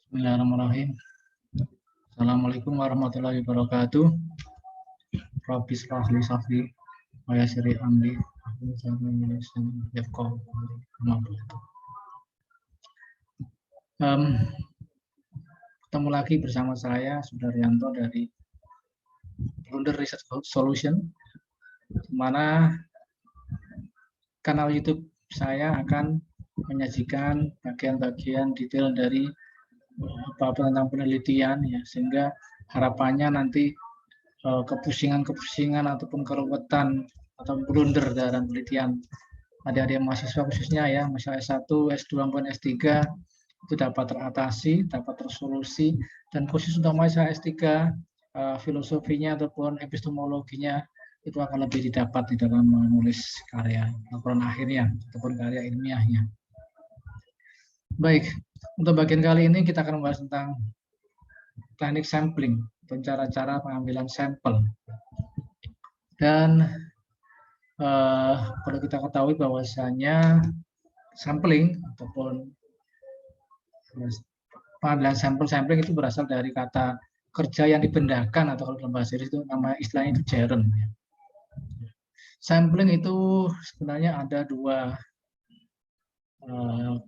Bismillahirrahmanirrahim. Assalamualaikum warahmatullahi wabarakatuh. Rabbi shrah li sadri wa yassir li amri. Ketemu lagi bersama saya Sudaryanto dari Blunder Research Solution, di mana kanal YouTube saya akan menyajikan bagian-bagian detail dari apa tentang penelitian, ya, sehingga harapannya nanti kepusingan ataupun keruwetan atau blunder dalam penelitian adik-adik mahasiswa khususnya ya, mahasiswa S1, S2 maupun S3 itu dapat teratasi, dapat tersolusi, dan khusus untuk mahasiswa S3 filosofinya ataupun epistemologinya itu akan lebih didapat di dalam menulis karya laporan akhirnya ataupun karya ilmiahnya. Baik, untuk bagian kali ini kita akan membahas tentang teknik sampling, cara-cara pengambilan sampel. Dan perlu kita ketahui bahwasanya sampling ataupun pengambilan sampling itu berasal dari kata kerja yang dibendakan, atau kalau dalam bahasa Inggris itu nama istilahnya itu gerund. Sampling itu sebenarnya ada dua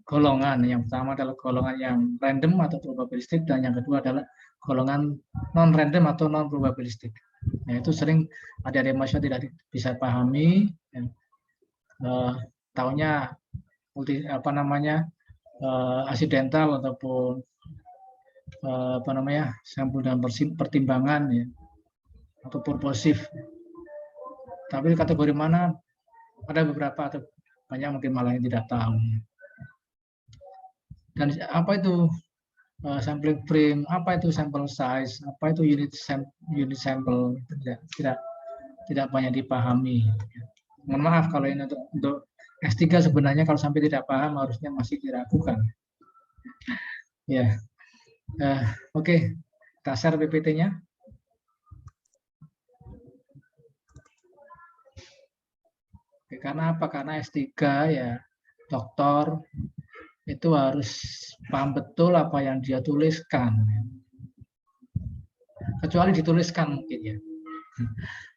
golongan. Yang pertama adalah golongan yang random atau probabilistik, dan yang kedua adalah golongan non random atau non probabilistik. Nah, itu sering ada mahasiswa tidak bisa pahami, ya. Taunya accidental ataupun sampel dan pertimbangan, ya, atau purposive. Tapi kategori mana ada beberapa atau banyak mungkin malah yang tidak tahu. Dan apa itu sampling frame, apa itu sample size, apa itu unit sample, tidak banyak dipahami. Mohon maaf kalau ini untuk S3 sebenarnya kalau sampai tidak paham harusnya masih diragukan. Ya, oke. Kita share PPT-nya. Karena apa? Karena S3 ya, doktor itu harus paham betul apa yang dia tuliskan. Kecuali dituliskan mungkin ya.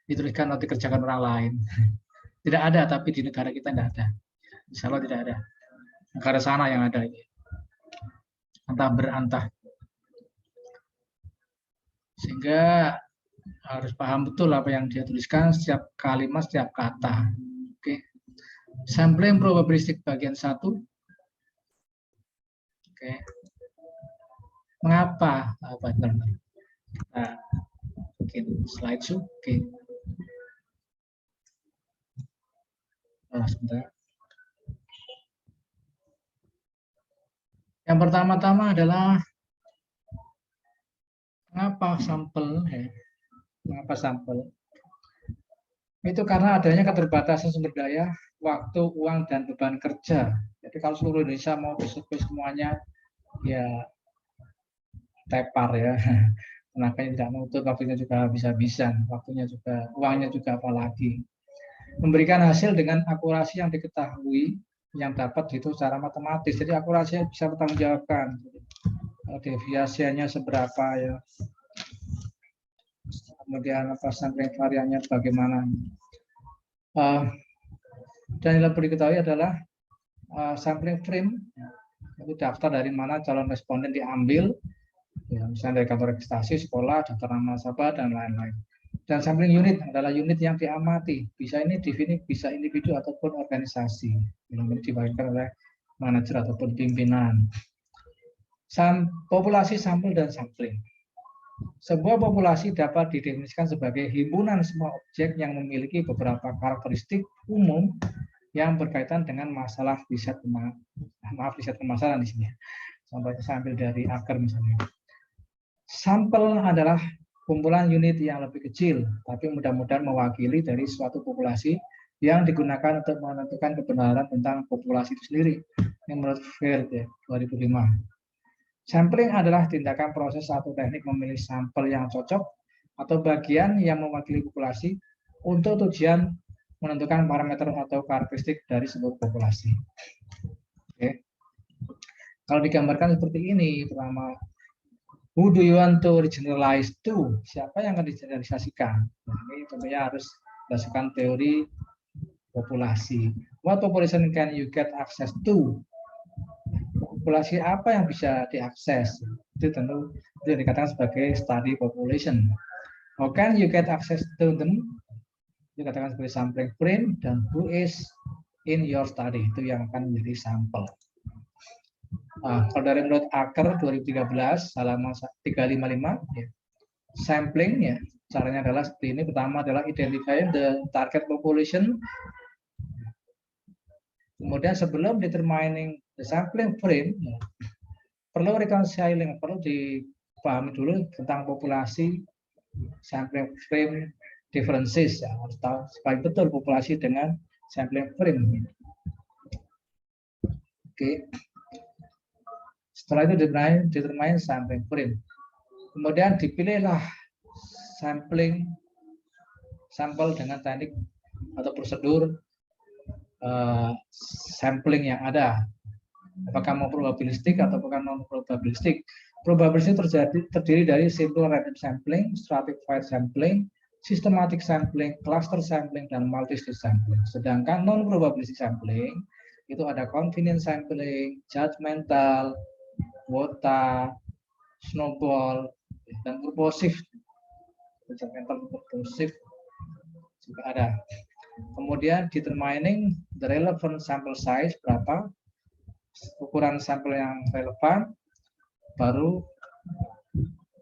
Dituliskan atau dikerjakan orang lain. Tidak ada, tapi di negara kita tidak ada. Insya Allah tidak ada. Negara sana yang ada. Antah berantah. Sehingga harus paham betul apa yang dia tuliskan, setiap kalimat, setiap kata. Oke. Sampling probabilistik bagian 1. Oke. Mengapa? Nah, bikin slide show. Oke. Sebentar. Yang pertama-tama adalah mengapa sampel? Mengapa sampel? Itu karena adanya keterbatasan sumber daya, waktu, uang, dan beban kerja. Jadi kalau seluruh Indonesia mau disurvei semuanya, ya tepar ya. Tenaganya tidak menutup, waktunya juga habis-habisan, waktunya juga, uangnya juga apalagi. Memberikan hasil dengan akurasi yang diketahui, yang dapat dihitung secara matematis. Jadi akurasinya bisa bertanggungjawabkan. Deviasinya seberapa ya. Kemudian apa sampling variannya bagaimana. Dan yang perlu diketahui adalah sampling frame, itu daftar dari mana calon responden diambil, ya, misalnya dari kantor registrasi, sekolah, daftar nama nasabah, dan lain-lain. Dan sampling unit adalah unit yang diamati, bisa ini bisa individu ataupun organisasi, yang dibagikan oleh manajer ataupun pimpinan. Populasi sampel dan sampling. Sebuah populasi dapat didefinisikan sebagai himpunan semua objek yang memiliki beberapa karakteristik umum yang berkaitan dengan masalah riset permasalahan di sini. Contohnya saya ambil dari Aker misalnya. Sampel adalah kumpulan unit yang lebih kecil, tapi mudah-mudahan mewakili dari suatu populasi yang digunakan untuk menentukan kebenaran tentang populasi itu sendiri. Yang menurut Field ya, 2005. Sampling adalah tindakan proses atau teknik memilih sampel yang cocok atau bagian yang mewakili populasi untuk tujuan menentukan parameter atau karakteristik dari sebuah populasi. Oke. Kalau digambarkan seperti ini, pertama Who do you want to generalize to? Siapa yang akan digeneralisasikan? Nah, ini tentunya harus berdasarkan teori populasi. What population can you get access to? Populasi apa yang bisa diakses? Itu tentu itu dikatakan sebagai study population. How can you get access to them? Dikatakan sebagai sampling frame, dan who is in your study, itu yang akan menjadi sampel. Nah, kalau dari menurut Acker 2013 halaman 355 ya, sampling ya caranya adalah seperti ini. Pertama adalah identify the target population, kemudian sebelum determining the sampling frame ya, perlu reconciling, perlu dipahami dulu tentang populasi, sampling frame differences ya, harus tahu supaya betul populasi dengan sampling frame. Oke. Setelah itu determine sampling frame. Kemudian dipilihlah sampel dengan teknik atau prosedur sampling yang ada. Apakah mau probabilistik atau bukan non probabilistik? Probabilistik terdiri dari simple random sampling, stratified sampling, systematic sampling, cluster sampling, dan multi-stage sampling. Sedangkan non probabilistik sampling itu ada convenience sampling, judgmental, quota, snowball, dan purposive. Judgmental, purposive juga ada. Kemudian determining the relevant sample size, berapa ukuran sampel yang relevan, baru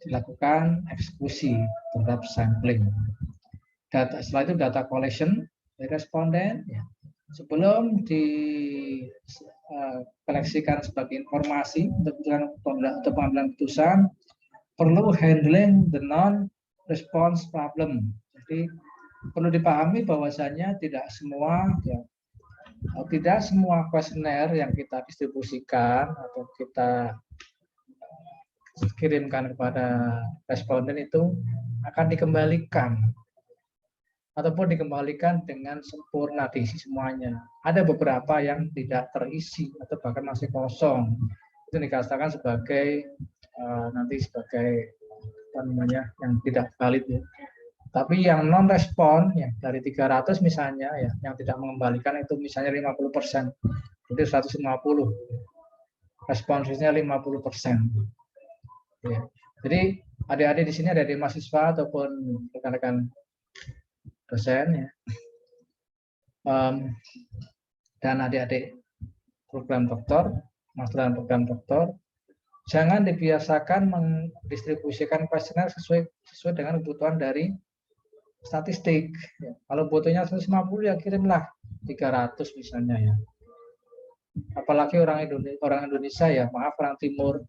dilakukan eksekusi terhadap sampling. Setelah itu data collection dari responden ya. Sebelum dikoleksikan sebagai informasi untuk pengambilan keputusan, perlu handling the non-response problem. Jadi perlu dipahami bahwasanya tidak semua kuesioner yang kita distribusikan atau kita kirimkan kepada responden itu akan dikembalikan ataupun dikembalikan dengan sempurna, diisi semuanya. Ada beberapa yang tidak terisi atau bahkan masih kosong. Itu dikatakan sebagai nanti sebagai apa namanya yang tidak valid ya. Tapi yang non respon ya dari 300 misalnya ya yang tidak mengembalikan itu misalnya 50%. Itu 150. Responsnya 50%. Ya. Jadi adik-adik di sini ada di mahasiswa ataupun rekan-rekan dosen ya. Dan adik-adik program doktor, master dan program doktor, jangan dibiasakan mendistribusikan kuesioner sesuai dengan kebutuhan dari statistik. Ya. Kalau butuhnya 150 ya kirimlah 300 misalnya ya. Apalagi orang Indonesia ya, maaf orang Timur.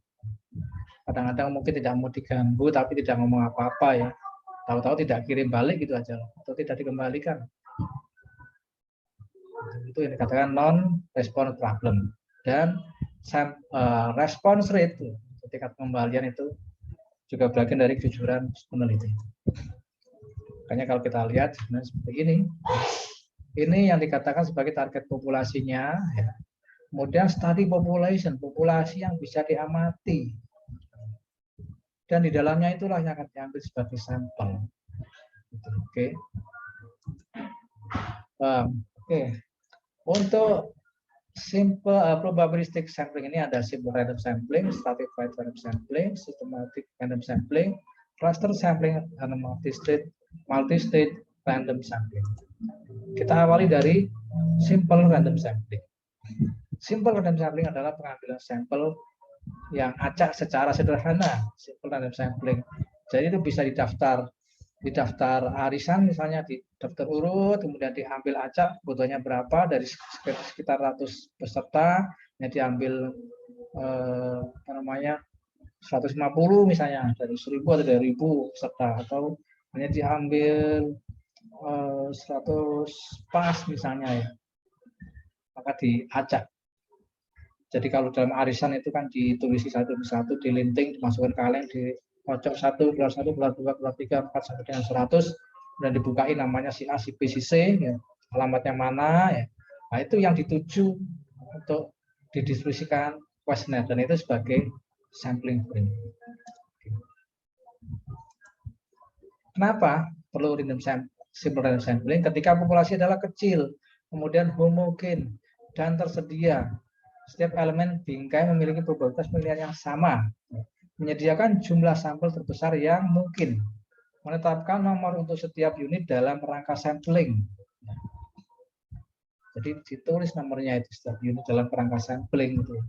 Kadang-kadang mungkin tidak mau diganggu tapi tidak ngomong apa-apa ya. Tahu-tahu tidak kirim balik gitu aja atau tidak dikembalikan. Itu yang dikatakan non-response problem. Dan response rate, tingkat pengembalian itu juga bagian dari kejujuran peneliti. Makanya kalau kita lihat seperti ini yang dikatakan sebagai target populasinya. Ya. Kemudian study population, populasi yang bisa diamati. Dan di dalamnya itulah yang akan diambil sebagai sampel. Oke. Untuk simple probabilistic sampling ini ada simple random sampling, stratified random sampling, systematic random sampling, cluster sampling, dan multi-stage random sampling. Kita awali dari simple random sampling. Simple random sampling adalah pengambilan sampel yang acak secara sederhana, simple random sampling. Jadi itu bisa didaftar arisan misalnya di daftar urut, kemudian diambil acak butuhnya berapa dari sekitar 100 peserta, yang diambil 150 misalnya dari 1000 atau dari 1000 peserta, atau hanya diambil 100 pas misalnya ya, maka diacak. Jadi kalau dalam arisan itu kan ditulis satu persatu, dilinting, dimasukkan kaleng, dikocok satu, keluar 2, keluar 3, 4 sampai dengan 100, dan dibukain namanya si A, si B, si C, ya, alamatnya mana, ya. Nah itu yang dituju untuk didistribusikan kuesioner, dan itu sebagai sampling frame. Kenapa perlu simple random sampling? Ketika populasi adalah kecil, kemudian homogen dan tersedia. Setiap elemen bingkai memiliki probabilitas pemilihan yang sama. Menyediakan jumlah sampel terbesar yang mungkin. Menetapkan nomor untuk setiap unit dalam rangka sampling. Jadi ditulis nomornya itu setiap unit dalam kerangka sampling itu.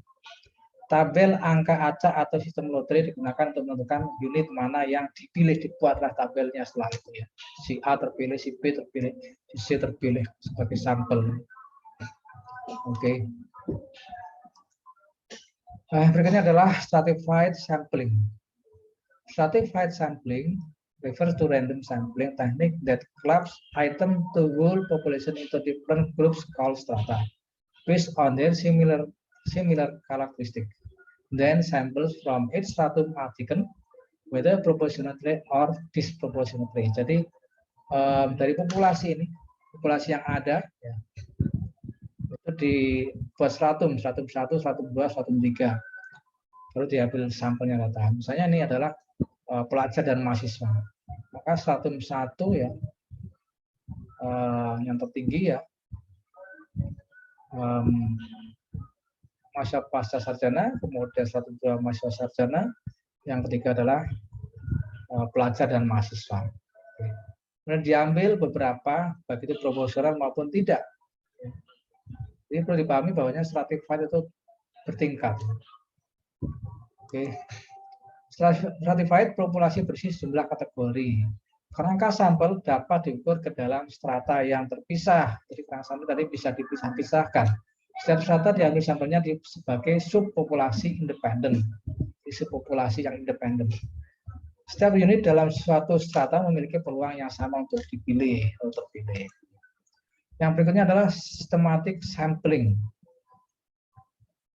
Tabel angka acak atau sistem lotre digunakan untuk menentukan unit mana yang dipilih, dibuatlah tabelnya setelah itu ya. Si A terpilih, si B terpilih, si C terpilih sebagai sampel. Oke. Berikutnya adalah stratified sampling. Stratified sampling refers to random sampling technique that clubs item to whole population into different groups called strata based on their similar characteristic. Then samples from each stratum are taken whether proportionately or disproportionately. Jadi dari populasi ini, populasi yang ada ya, itu dibuat stratum 1, stratum 2, stratum 3. Lalu diambil sampelnya data. Misalnya ini adalah pelajar dan mahasiswa. Maka stratum 1 ya yang tertinggi ya masa pasca sarjana, kemudian stratum 2 mahasiswa sarjana, yang ketiga adalah pelajar dan mahasiswa. Kemudian diambil beberapa, baik itu proporsional maupun tidak. Jadi perlu dipahami bahwanya stratified itu bertingkat. Oke. Stratified populasi berisi jumlah kategori. Kerangka sampel dapat diukur ke dalam strata yang terpisah. Jadi kerangka sampel tadi bisa dipisah-pisahkan. Setiap strata diambil sampelnya sebagai subpopulasi independen. Di subpopulasi yang independen. Setiap unit dalam suatu strata memiliki peluang yang sama untuk dipilih, untuk terpilih. Yang berikutnya adalah systematic sampling.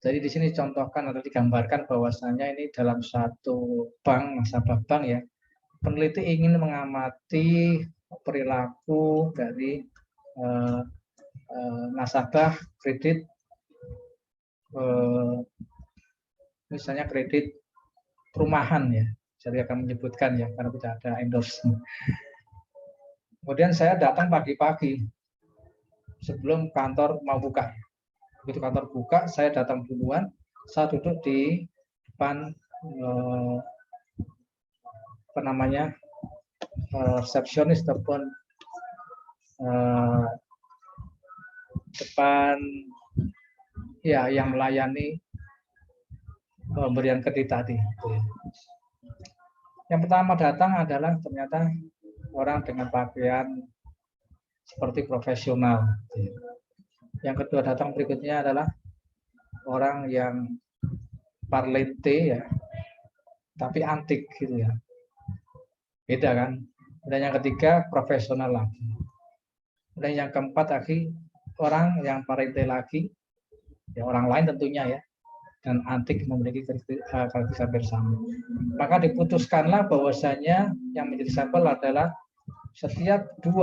Jadi di sini contohkan atau digambarkan bahwasannya ini dalam satu bank, nasabah bank ya, peneliti ingin mengamati perilaku dari nasabah kredit, misalnya kredit perumahan ya. Saya akan menyebutkan ya, karena tidak ada endorsement. Kemudian saya datang pagi-pagi sebelum kantor mau buka. Begitu kantor buka, saya datang duluan, saya duduk di depan resepsionis ataupun depan ya yang melayani pemberian kredit tadi. Yang pertama datang adalah ternyata orang dengan pakaian seperti profesional. Yang kedua datang berikutnya adalah orang yang parlente ya, tapi antik gitu ya. Beda kan? Dan yang ketiga profesional lagi. Dan yang keempat lagi orang yang parlente lagi, ya orang lain tentunya ya. Dan antik memiliki karakteristik bersama. Maka diputuskanlah bahwasanya yang menjadi sampel adalah setiap 2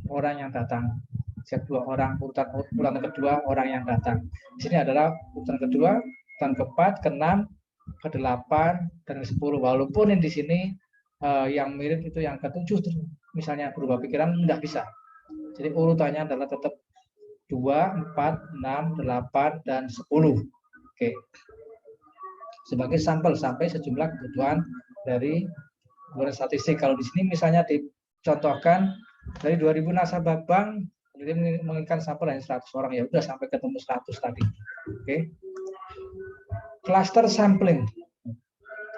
orang yang datang. Setiap 2 orang, urutan kedua orang yang datang. Di sini adalah urutan kedua, urutan ke-4, ke-6, ke-8, dan ke-10. Walaupun di sini yang mirip itu yang ke-7, misalnya berubah pikiran, tidak bisa. Jadi urutannya adalah tetap 2, 4, 6, 8, dan 10. Oke. Sebagai sampel sampai sejumlah kebutuhan dari statistik. Kalau di sini misalnya dicontohkan dari 2000 nasabah bank, jadi menginginkan sampel hanya 100 orang, ya udah sampai ketemu 100 tadi. Oke. Cluster sampling.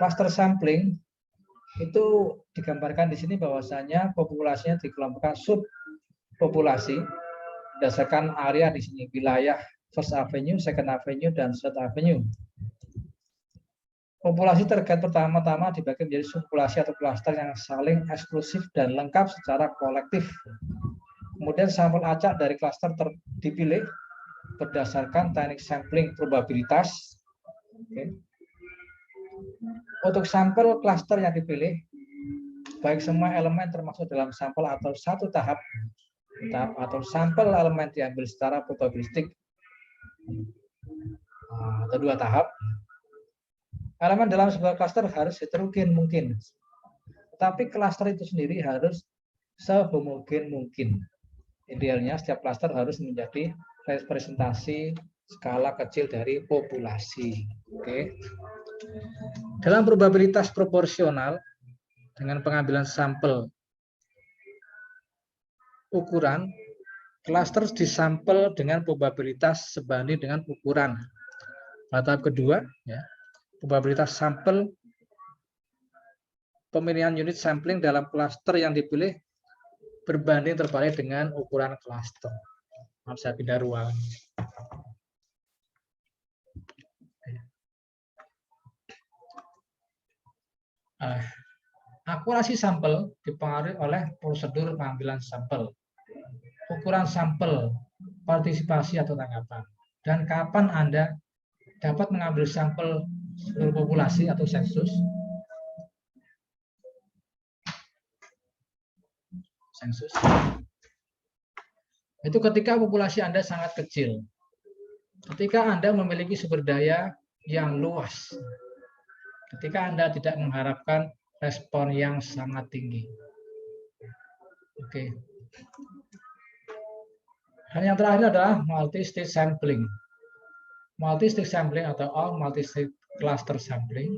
Cluster sampling itu digambarkan di sini bahwasanya populasinya dikelompokkan subpopulasi berdasarkan area di sini, wilayah First Avenue, Second Avenue, dan Third Avenue. Populasi terkait pertama-tama dibagi menjadi subpopulasi atau klaster yang saling eksklusif dan lengkap secara kolektif. Kemudian sampel acak dari klaster dipilih berdasarkan teknik sampling probabilitas. Oke. Untuk sampel klaster yang dipilih, baik semua elemen termasuk dalam sampel atau satu tahap atau sampel elemen diambil secara probabilistik atau 2 tahap. Elemen dalam sebuah klaster harus heterogen mungkin, tetapi klaster itu sendiri harus sehomogen mungkin. Idealnya setiap klaster harus menjadi representasi skala kecil dari populasi. Oke. Dalam probabilitas proporsional dengan pengambilan sampel ukuran, klaster disampel dengan probabilitas sebanding dengan ukuran. Pada tahap kedua, ya, probabilitas sampel pemilihan unit sampling dalam klaster yang dipilih berbanding terbalik dengan ukuran klaster. Maaf, saya pindah ruang. Akurasi sampel dipengaruhi oleh prosedur pengambilan sampel, ukuran sampel, partisipasi atau tanggapan, dan kapan Anda dapat mengambil sampel seluruh populasi atau sensus. Itu ketika populasi Anda sangat kecil, ketika Anda memiliki sumber daya yang luas, ketika Anda tidak mengharapkan respon yang sangat tinggi. Oke. Dan yang terakhir adalah multi-stage sampling. Multi-stage sampling atau all multi-stage cluster sampling,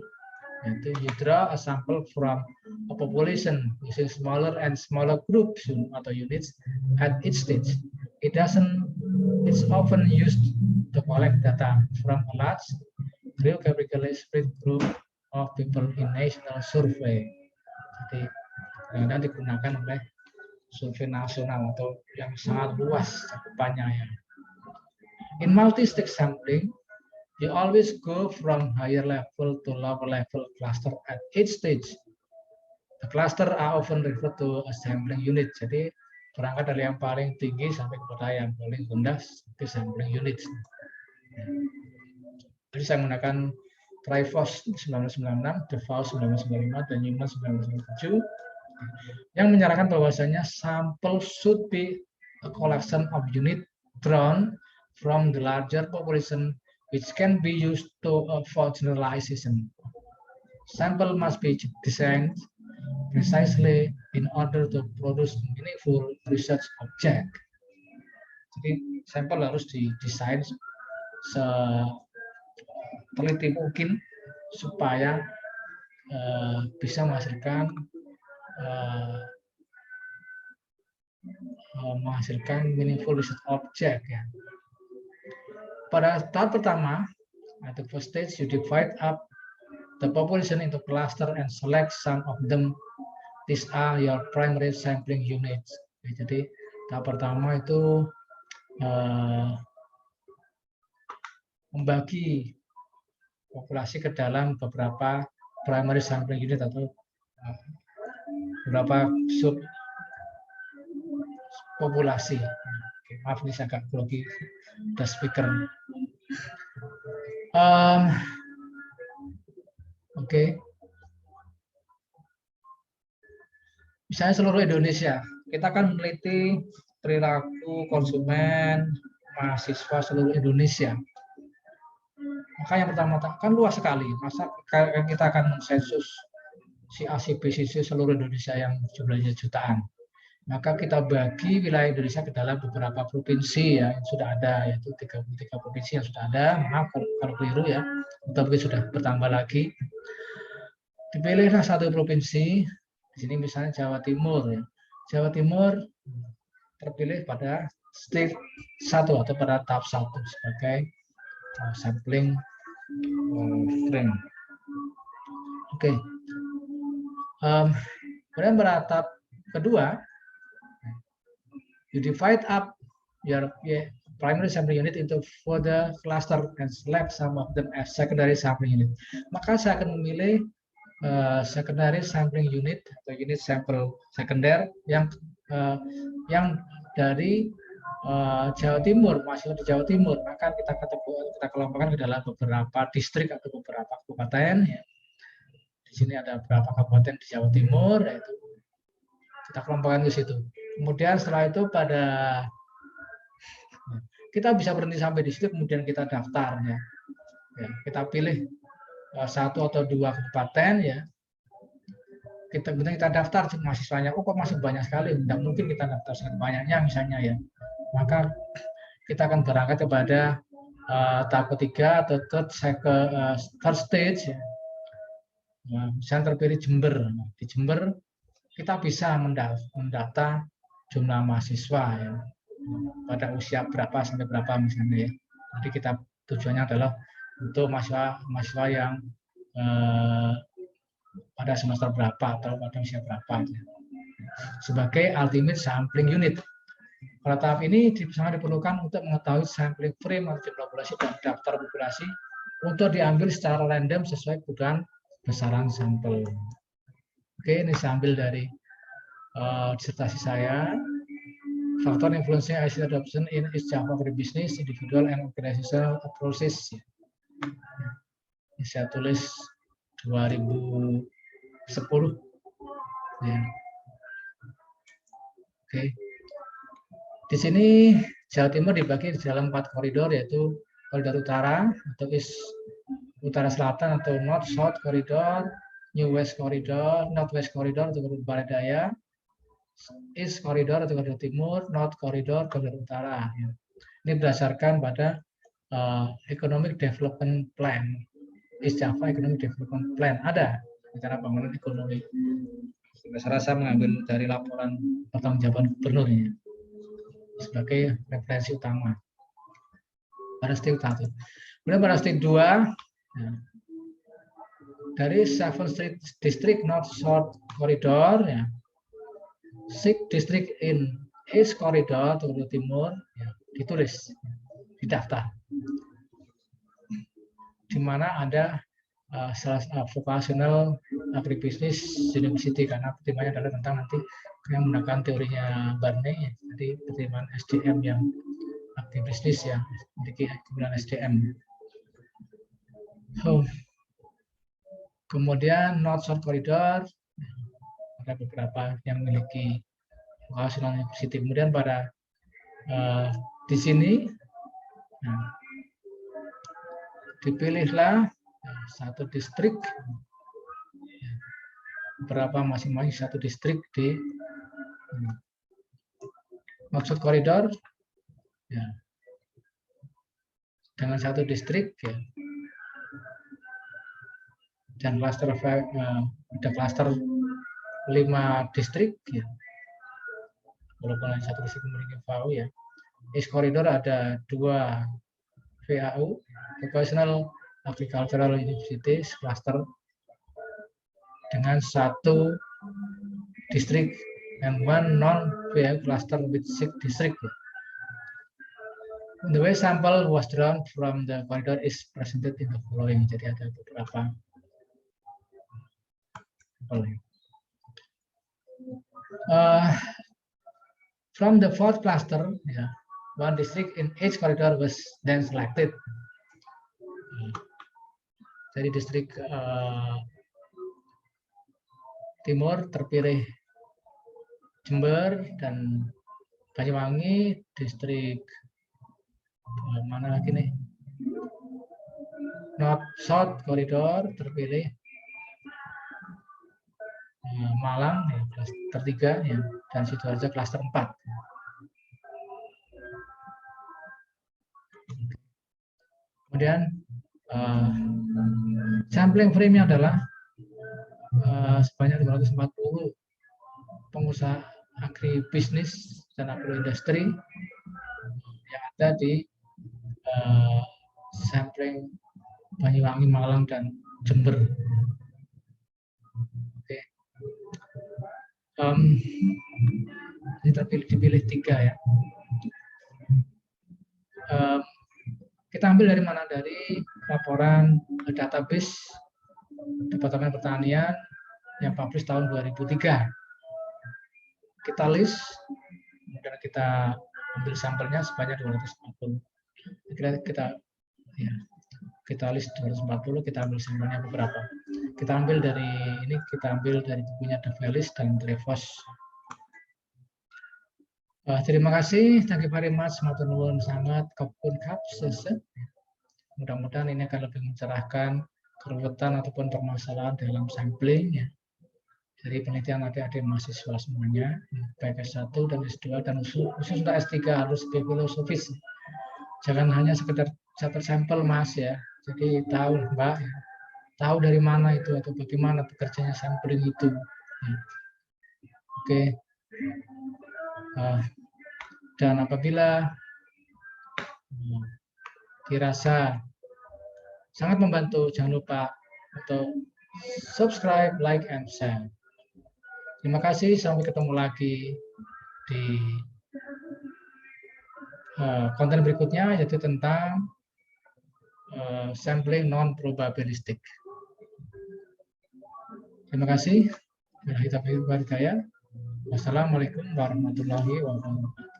yaitu you draw a sample from a population using smaller and smaller groups atau units at each stage. It's often used to collect data from a large geographically spread group of people in national survey. Jadi kadang digunakan oleh survei nasional atau yang sangat luas cakupannya ya. In multi-stage sampling, you always go from higher level to lower level cluster at each stage. The cluster are often referred to as sampling unit. Jadi berangkat dari yang paling tinggi sampai kepada yang paling rendah seperti sampling unit. Jadi saya menggunakan Trifos 1996, DeVos 1995, dan Newman 1997 yang menyarankan bahwasanya sample should be a collection of unit drawn from the larger population which can be used for generalization. Sample must be designed precisely in order to produce meaningful research object. Jadi sampel harus didesain seteliti mungkin supaya bisa menghasilkan meaningful research object ya. Pada tahap pertama, at the first stage, you divide up the population into cluster and select some of them. These are your primary sampling units. Jadi tahap pertama itu membagi populasi ke dalam beberapa primary sampling unit atau beberapa sub populasi. Oke, maaf ini saya agak grogi the speaker. Oke. Misalnya seluruh Indonesia, kita akan meneliti perilaku konsumen mahasiswa seluruh Indonesia. Maka yang pertama kan luas sekali. Masa kita akan mensensus si A, si B, si C seluruh Indonesia yang jumlahnya jutaan. Maka kita bagi wilayah Indonesia ke dalam beberapa provinsi ya yang sudah ada, yaitu 33 provinsi yang sudah ada. Maaf kalau keliru ya, atau mungkin sudah bertambah lagi. Dipilihlah satu provinsi, di sini misalnya Jawa Timur. Ya. Jawa Timur terpilih pada stage 1 atau pada tahap 1 sebagai sampling frame. Oke. Kemudian pada tahap kedua, you divide up your primary sampling unit into further cluster and select some of them as secondary sampling unit. Maka saya akan memilih secondary sampling unit atau unit sampel sekunder yang dari Jawa Timur, masih di Jawa Timur. Maka kita kelompokkan ke dalam beberapa distrik atau beberapa kabupaten. Ya. Di sini ada beberapa kabupaten di Jawa Timur, yaitu kita kelompokkan ke situ. Kemudian setelah itu kita bisa berhenti sampai di situ, kemudian kita daftar ya. Kita pilih 1 atau 2 kabupaten ya. kita daftar mahasiswanya, kok masih banyak sekali, tidak mungkin kita daftar sangat banyaknya misalnya ya, maka kita akan berangkat kepada tahap ketiga atau third stage ya. Misalnya terpilih Jember, di Jember kita bisa mendata jumlah mahasiswa ya, pada usia berapa sampai berapa misalnya ya. Jadi kita tujuannya adalah untuk mahasiswa yang pada semester berapa atau pada usia berapa ya. Sebagai ultimate sampling unit. Pada tahap ini sangat diperlukan untuk mengetahui sampling frame atau jumlah populasi dan daftar populasi untuk diambil secara random sesuai kebutuhan besaran sampel. Oke, ini saya ambil dari disertasi saya. Faktor influencing ICT adoption in East Java Agribusiness, individual and organizational approaches. Ini saya tulis 2010. Ya. Oke. Di sini Jawa Timur dibagi di dalam 4 koridor, yaitu koridor utara atau utara selatan atau north south koridor, new west koridor, north west koridor atau koridor barat daya, east koridor atau koridor timur, north koridor utara. Ini berdasarkan pada economic development plan, East Java Economic Development Plan, ada rencana pembangunan ekonomi. Saya mengambil dari laporan pertanggungjawaban gubernur ini sebagai referensi utama pada stage 1. Kemudian pada stage 2 ya, dari 7 Street District North South Corridor ya, 6 District in East Corridor atau timur ya, ditulis, didaftar, di mana ada vocational agribusiness university, karena pertimbangannya adalah tentang nanti yang menggunakan teorinya Barney, jadi pertimbangan SDM yang agribisnis yang memiliki kemudian SDM. Kemudian North South Corridor ada beberapa yang memiliki vocational university. Kemudian pada di sini dipilihlah satu distrik, berapa masing-masing satu distrik di maksud koridor ya, dengan satu distrik ya, dan klaster ada klaster 5 distrik ya, walaupun satu distrik memiliki VAU ya. East koridor ada 2 VAU, Vocational Agricultural Universities cluster dengan 1 distrik and 1 non-VAU cluster with 6 district. The way sample was drawn from the corridor is presented in the following. Jadi ada beberapa sampel. From the 4th cluster, yeah, 1 district in each corridor was then selected. Jadi distrik timur terpilih Jember dan Banyuwangi, distrik mana lagi nih? North South koridor terpilih Malang ya, klaster 3 ya, dan Sidoarjo klaster 4. Kemudian sampling frame-nya adalah sebanyak 240 pengusaha agribisnis dan agroindustri yang ada di sampling Banyuwangi, Malang, dan Jember. Oke. Ini dipilih 3 ya. Kita ambil dari mana? Dari laporan database Departemen Pertanian yang publish tahun 2003. Kita list, kemudian kita ambil sampelnya sebanyak 240. Kita list 240, kita ambil sampelnya beberapa. Kita ambil dari ini, kita ambil dari bukunya Develis dan Drevos. Terima kasih, thank you very much, matur nuwun sangat, Kebun Kapses. Mudah-mudahan ini akan lebih mencerahkan keruwetan ataupun permasalahan dalam sampling ya. dari penelitian adik-adik mahasiswa semuanya, baik S1 dan S2 dan khusus untuk S3 harus lebih filosofis. Jangan hanya sekedar catat sampel Mas ya. Jadi tahu Mbak, tahu dari mana itu atau bagaimana bekerjanya sampling itu. Oke. Dan apabila dirasa sangat membantu, jangan lupa untuk subscribe, like, and share. Terima kasih, sampai ketemu lagi di konten berikutnya, yaitu tentang sampling non-probabilistik. Terima kasih. Wassalamualaikum warahmatullahi wabarakatuh.